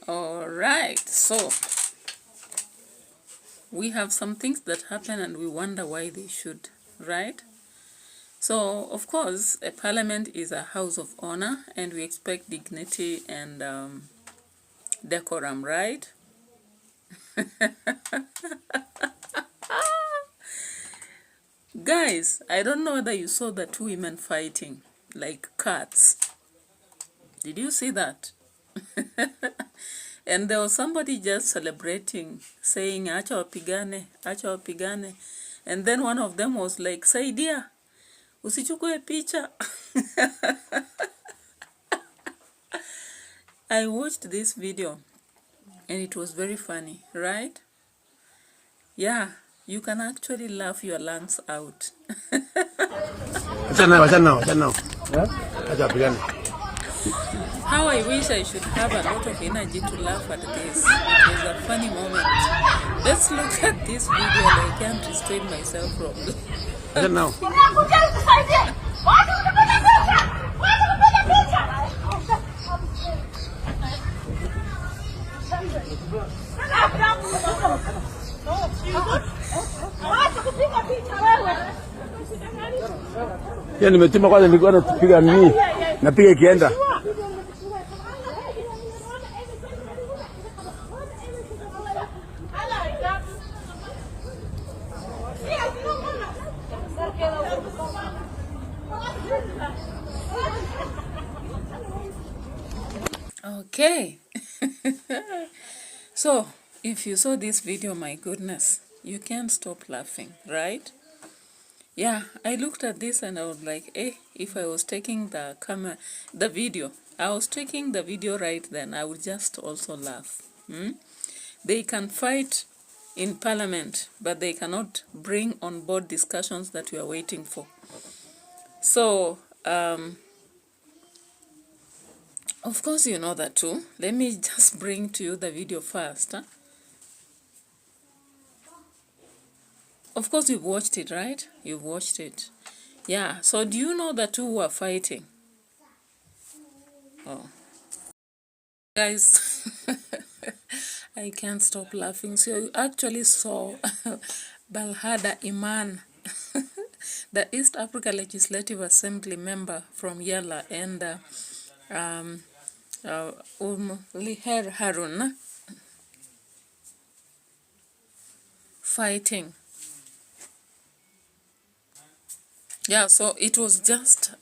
All right, so we have some things that happen and we wonder why they should, right? So, of course, a parliament is a house of honor and we expect dignity and decorum, right? Guys, I don't know whether you saw the two women fighting like cats. Did you see that? And there was somebody just celebrating, saying, acha wapigane, acha wapigane. And then one of them was like, saidia, usichukue picha. I watched this video and it was very funny, right? Yeah, you can actually laugh your lungs out. How I wish I should have a lot of energy to laugh at this. It was a funny moment. Let's look at this video. I can't restrain myself from Ya nimetima kwanza, nilikuwa napiga nini? Napiga ikienda. Okay. So, if you saw this video, my goodness, you can't stop laughing, right? Yeah, I looked at this and I was like, if I was taking the video right then, I would just also laugh. They can fight in parliament, but they cannot bring on board discussions that we are waiting for. So, of course you know that too. Let me just bring to you the video first. Of course you've watched it, right? You've watched it. Yeah, so do you know the two who are fighting? Oh. Guys, I can't stop laughing. So you actually saw Balhada Iman, the East Africa Legislative Assembly member from Yala, and Liher Harun fighting. Yeah, so it was just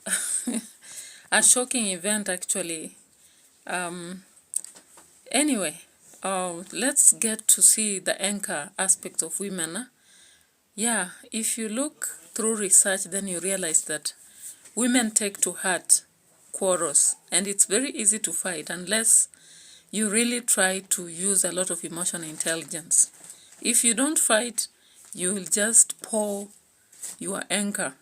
a shocking event actually. Anyway, let's get to see the anchor aspect of women. Yeah, if you look through research, then you realize that women take to heart quarrels, and it's very easy to fight unless you really try to use a lot of emotional intelligence. If you don't fight, you will just pour your anger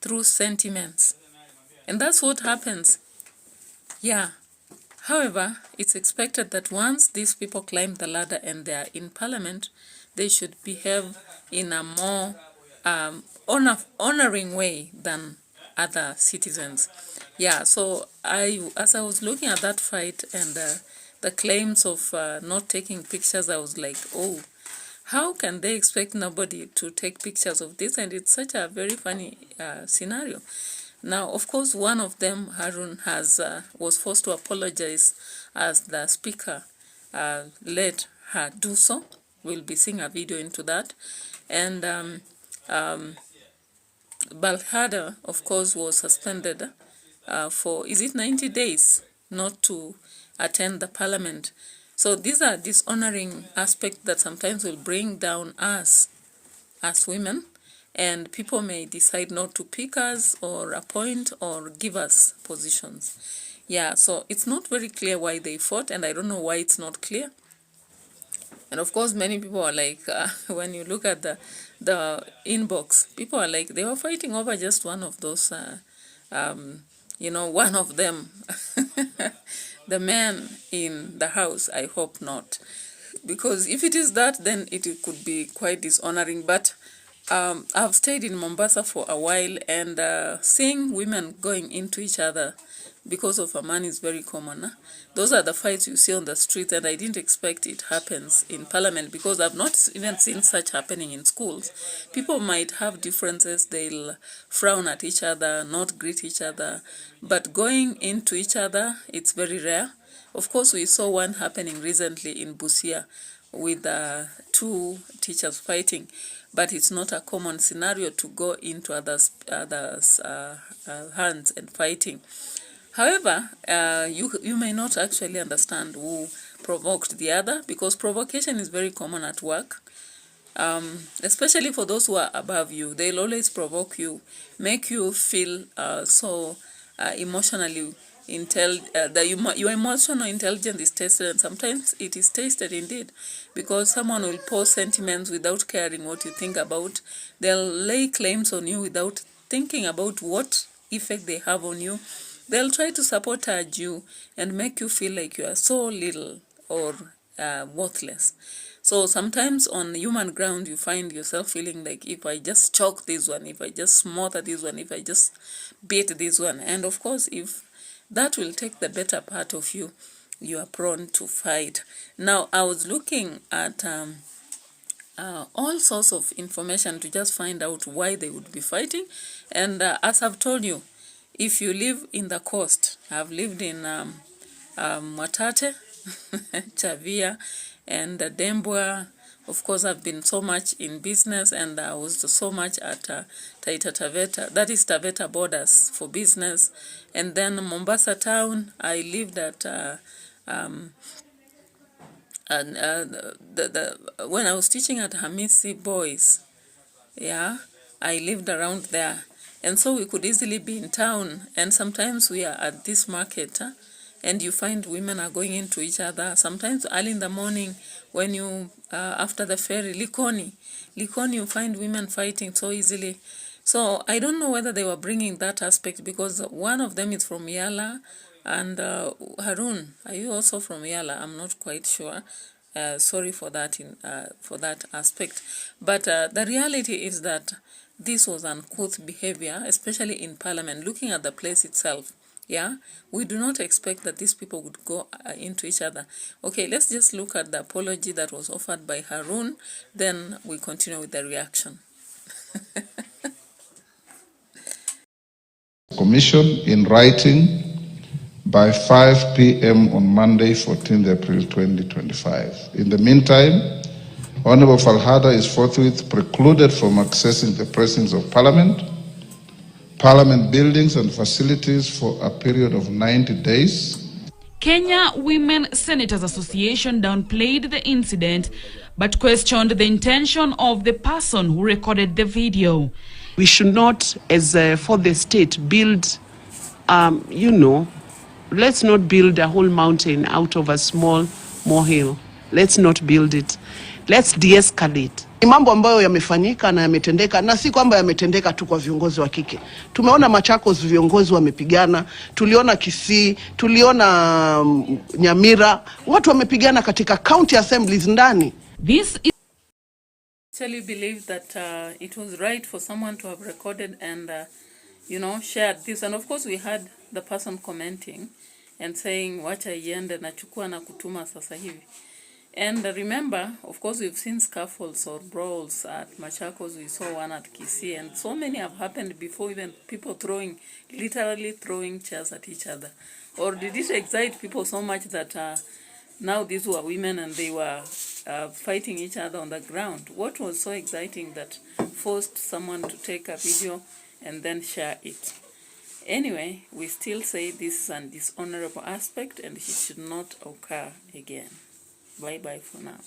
through sentiments, and that's what happens. Yeah. However, it's expected that once these people climb the ladder and they are in parliament, they should behave in a more honoring way than other citizens. Yeah, so as I was looking at that fight and the claims of not taking pictures, I was like, oh, how can they expect nobody to take pictures of this? And it's such a very funny scenario. Now, of course, one of them, Harun, was forced to apologize as the speaker let her do so. We'll be seeing a video into that. And Balhada, of course, was suspended for, 90 days not to attend the parliament. So these are dishonoring aspects that sometimes will bring down us as women, and people may decide not to pick us or appoint or give us positions. Yeah, so it's not very clear why they fought, and I don't know why it's not clear. And of course, many people are like, when you look at the inbox, people are like, they were fighting over just one of those, one of them, the man in the house. I hope not. Because if it is that, then it could be quite dishonoring. But I've stayed in Mombasa for a while, and seeing women going into each other because of a man is very common. Those are the fights you see on the street, and I didn't expect it happens in parliament, because I've not even seen such happening in schools. People might have differences, they'll frown at each other, not greet each other, but going into each other, it's very rare. Of course, we saw one happening recently in Busia with two teachers fighting, but it's not a common scenario to go into others' hands and fighting. However, you may not actually understand who provoked the other, because provocation is very common at work, especially for those who are above you. They'll always provoke you, make you feel so emotionally your emotional intelligence is tested, and sometimes it is tested indeed, because someone will post sentiments without caring what you think about. They'll lay claims on you without thinking about what effect they have on you. They'll try to sabotage you and make you feel like you are so little or worthless. So sometimes on human ground, you find yourself feeling like, if I just choke this one, if I just smother this one, if I just beat this one. And of course, if that will take the better part of you, you are prone to fight. Now, I was looking at all sorts of information to just find out why they would be fighting. And as I've told you, if you live in the coast, I've lived in Mwatate, Chavia, and Dembwa. Of course, I've been so much in business, and I was so much at Taita Taveta, that is Taveta borders, for business. And then Mombasa town, I lived at when I was teaching at Hamisi Boys, yeah, I lived around there. And so we could easily be in town, and sometimes we are at this market, and you find women are going into each other. Sometimes early in the morning, when you, after the ferry, Likoni, you find women fighting so easily. So I don't know whether they were bringing that aspect, because one of them is from Yala, and Harun, are you also from Yala? I'm not quite sure. Sorry for that for that aspect. But the reality is that this was uncouth behavior, especially in parliament, looking at the place itself. Yeah, we do not expect that these people would go into each other. Okay, let's just look at the apology that was offered by Harun, then we continue with the reaction. Commission in writing by 5 p.m. on Monday, 14th April 2025. In the meantime, Honorable Falhada is forthwith precluded from accessing the presence of Parliament, Parliament buildings and facilities for a period of 90 days. Kenya Women Senators Association downplayed the incident but questioned the intention of the person who recorded the video. We should not, as for the state, build, let's not build a whole mountain out of a small molehill. Let's not build it. Let's de-escalate. Ni mambo ambayo yamefanyika na yametendeka, na si kwamba yametendeka tu kwa viongozi wa kike. Tumeona Machakos viongozi wamepigana, tuliona Kisii, tuliona Nyamira, watu wamepigana katika county assemblies ndani. This is actually believe that it was right for someone to have recorded and shared this. And of course we had the person commenting and saying wacha iende na chukua na kutuma sasa hivi. And remember, of course, we've seen scuffles or brawls at Machakos. We saw one at Kisii, and so many have happened before, even people literally throwing chairs at each other. Or did it excite people so much that now these were women and they were fighting each other on the ground? What was so exciting that forced someone to take a video and then share it? Anyway, we still say this is a dishonorable aspect and it should not occur again. Bye-bye for now.